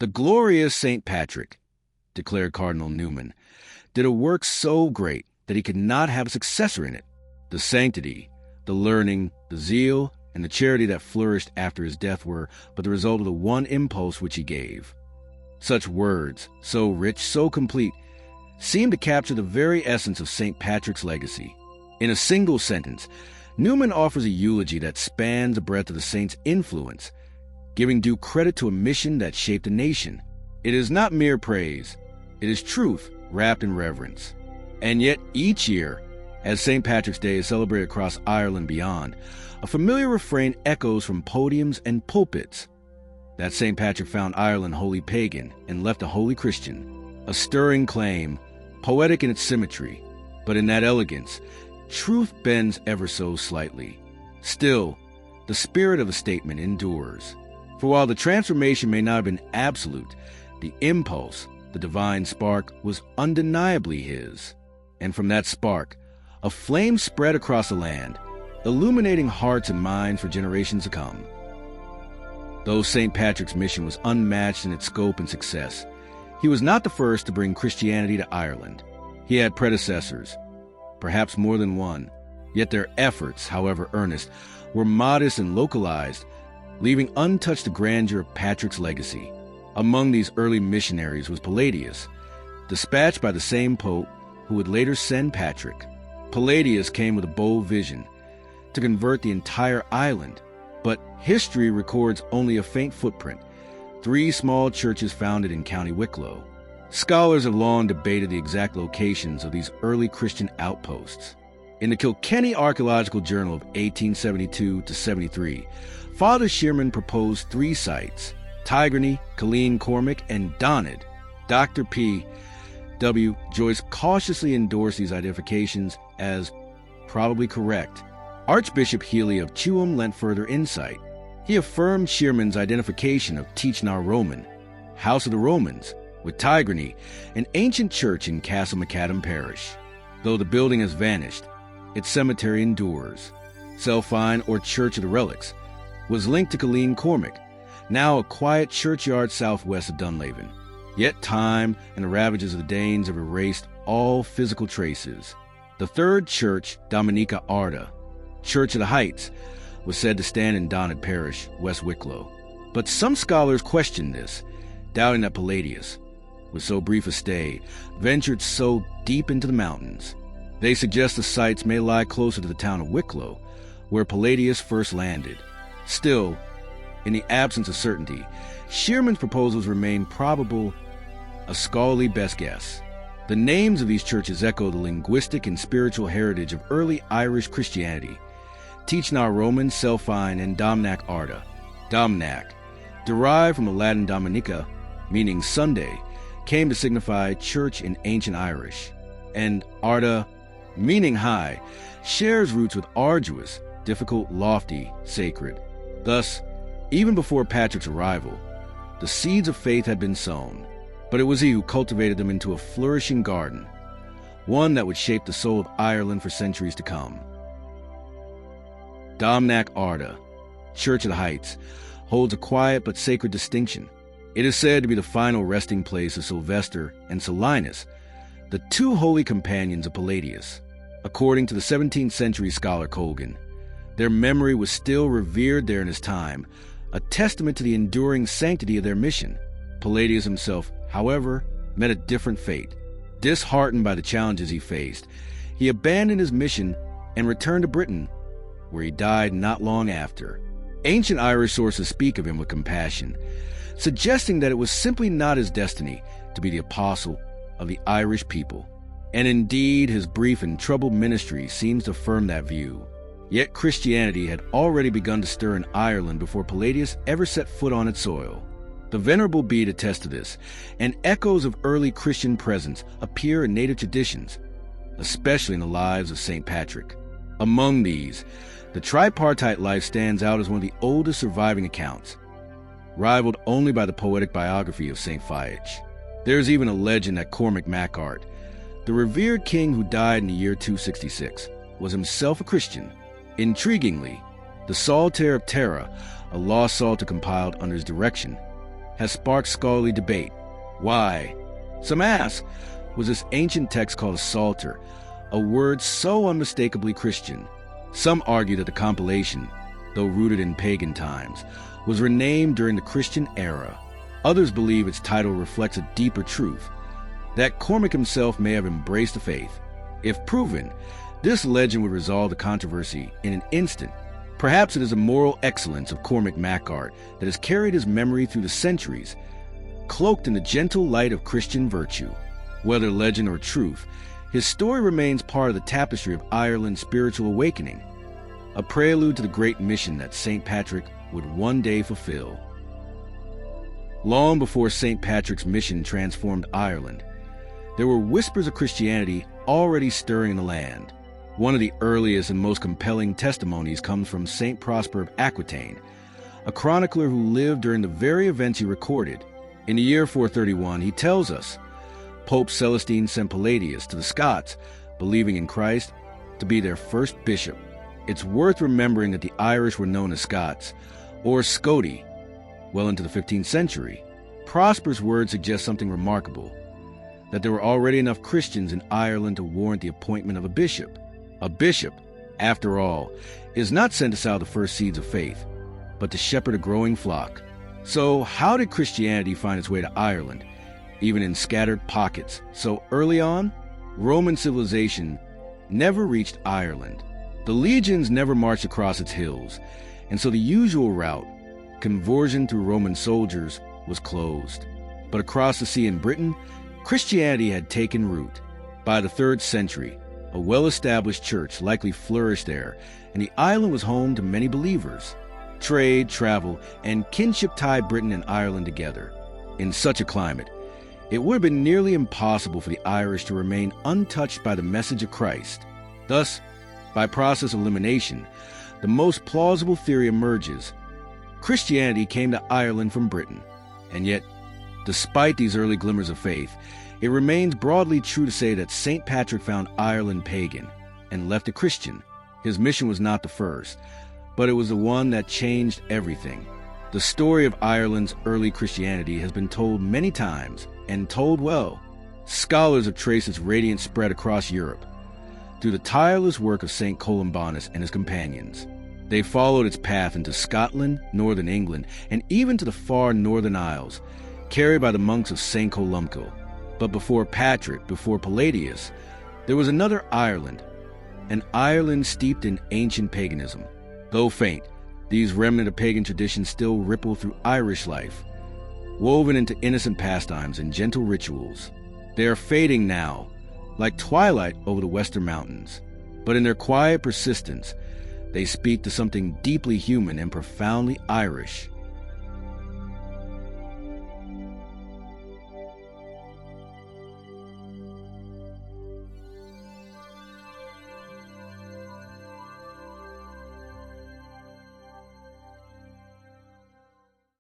The glorious St. Patrick, declared Cardinal Newman, did a work so great that he could not have a successor in it. The sanctity, the learning, the zeal, and the charity that flourished after his death were but the result of the one impulse which he gave. Such words, so rich, so complete, seem to capture the very essence of St. Patrick's legacy. In a single sentence, Newman offers a eulogy that spans the breadth of the saint's influence, giving due credit to a mission that shaped a nation. It is not mere praise. It is truth wrapped in reverence. And yet each year, as St. Patrick's Day is celebrated across Ireland and beyond, a familiar refrain echoes from podiums and pulpits that St. Patrick found Ireland wholly pagan and left a wholly Christian. A stirring claim, poetic in its symmetry, but in that elegance, truth bends ever so slightly. Still, the spirit of the statement endures. For while the transformation may not have been absolute, the impulse, the divine spark, was undeniably his. And from that spark, a flame spread across the land, illuminating hearts and minds for generations to come. Though St. Patrick's mission was unmatched in its scope and success, he was not the first to bring Christianity to Ireland. He had predecessors, perhaps more than one, yet their efforts, however earnest, were modest and localized, leaving untouched the grandeur of Patrick's legacy. Among these early missionaries was Palladius, dispatched by the same pope who would later send Patrick. Palladius came with a bold vision to convert the entire island, but history records only a faint footprint, 3 small churches founded in County Wicklow. Scholars have long debated the exact locations of these early Christian outposts. In the Kilkenny Archaeological Journal of 1872-73, Father Shearman proposed 3 sites: Tigrany, Killeen Cormac, and Donald. Dr. P. W. Joyce cautiously endorsed these identifications as probably correct. Archbishop Healy of Tuam lent further insight. He affirmed Shearman's identification of Teachnar Roman, House of the Romans, with Tigrany, an ancient church in Castle McAdam Parish. Though the building has vanished, its cemetery endures. Selfine, or Church of the Relics, was linked to Killeen Cormac, now a quiet churchyard southwest of Dunlaven. Yet time and the ravages of the Danes have erased all physical traces. The third church, Dominica Arda, Church of the Heights, was said to stand in Donald Parish, West Wicklow. But some scholars question this, doubting that Palladius, with so brief a stay, ventured so deep into the mountains. They suggest the sites may lie closer to the town of Wicklow, where Palladius first landed. Still, in the absence of certainty, Shearman's proposals remain probable, a scholarly best guess. The names of these churches echo the linguistic and spiritual heritage of early Irish Christianity: Teachnar Roman, Selfine, and Domnac Arda. Domnac, derived from the Latin Dominica, meaning Sunday, came to signify church in ancient Irish, and Arda, meaning high, shares roots with arduous, difficult, lofty, sacred. Thus, even before Patrick's arrival, the seeds of faith had been sown, but it was he who cultivated them into a flourishing garden, one that would shape the soul of Ireland for centuries to come. Domnac Arda, Church of the Heights, holds a quiet but sacred distinction. It is said to be the final resting place of Sylvester and Solinus, the 2 holy companions of Palladius. According to the 17th century scholar Colgan, their memory was still revered there in his time, a testament to the enduring sanctity of their mission. Palladius himself, however, met a different fate. Disheartened by the challenges he faced, he abandoned his mission and returned to Britain, where he died not long after. Ancient Irish sources speak of him with compassion, suggesting that it was simply not his destiny to be the apostle of the Irish people. And indeed, his brief and troubled ministry seems to affirm that view. Yet Christianity had already begun to stir in Ireland before Palladius ever set foot on its soil. The Venerable Bede attests to this, and echoes of early Christian presence appear in native traditions, especially in the lives of St. Patrick. Among these, the tripartite life stands out as one of the oldest surviving accounts, rivaled only by the poetic biography of St. Fiach. There is even a legend that Cormac MacArt, the revered king who died in the year 266, was himself a Christian. Intriguingly, the Psalter of Tara, a lost psalter compiled under his direction, has sparked scholarly debate. Why? Some ask, was this ancient text called a psalter, a word so unmistakably Christian? Some argue that the compilation, though rooted in pagan times, was renamed during the Christian era. Others believe its title reflects a deeper truth, that Cormac himself may have embraced the faith. If proven, this legend would resolve the controversy in an instant. Perhaps it is the moral excellence of Cormac MacArt that has carried his memory through the centuries, cloaked in the gentle light of Christian virtue. Whether legend or truth, his story remains part of the tapestry of Ireland's spiritual awakening, a prelude to the great mission that St. Patrick would one day fulfill. Long before St. Patrick's mission transformed Ireland, there were whispers of Christianity already stirring the land. One of the earliest and most compelling testimonies comes from St. Prosper of Aquitaine, a chronicler who lived during the very events he recorded. In the year 431, he tells us, Pope Celestine sent Palladius to the Scots, believing in Christ, to be their first bishop. It's worth remembering that the Irish were known as Scots, or Scoti, well into the 15th century. Prosper's words suggest something remarkable, that there were already enough Christians in Ireland to warrant the appointment of a bishop. A bishop, after all, is not sent to sow the first seeds of faith, but to shepherd a growing flock. So how did Christianity find its way to Ireland, even in scattered pockets, so early on? Roman civilization never reached Ireland. The legions never marched across its hills, and so the usual route, conversion through Roman soldiers, was closed. But across the sea in Britain, Christianity had taken root. By the 3rd century, a well-established church likely flourished there, and the island was home to many believers. Trade, travel, and kinship tied Britain and Ireland together. In such a climate, it would have been nearly impossible for the Irish to remain untouched by the message of Christ. Thus, by process of elimination, the most plausible theory emerges. Christianity came to Ireland from Britain, and yet, despite these early glimmers of faith, it remains broadly true to say that St. Patrick found Ireland pagan and left it Christian. His mission was not the first, but it was the one that changed everything. The story of Ireland's early Christianity has been told many times, and told well. Scholars have traced its radiant spread across Europe through the tireless work of St. Columbanus and his companions. They followed its path into Scotland, northern England, and even to the far northern Isles, carried by the monks of St. Columcille. But before Patrick, before Palladius, there was another Ireland, an Ireland steeped in ancient paganism. Though faint, these remnant of pagan traditions still ripple through Irish life, woven into innocent pastimes and gentle rituals. They are fading now, like twilight over the western mountains. But in their quiet persistence, they speak to something deeply human and profoundly Irish.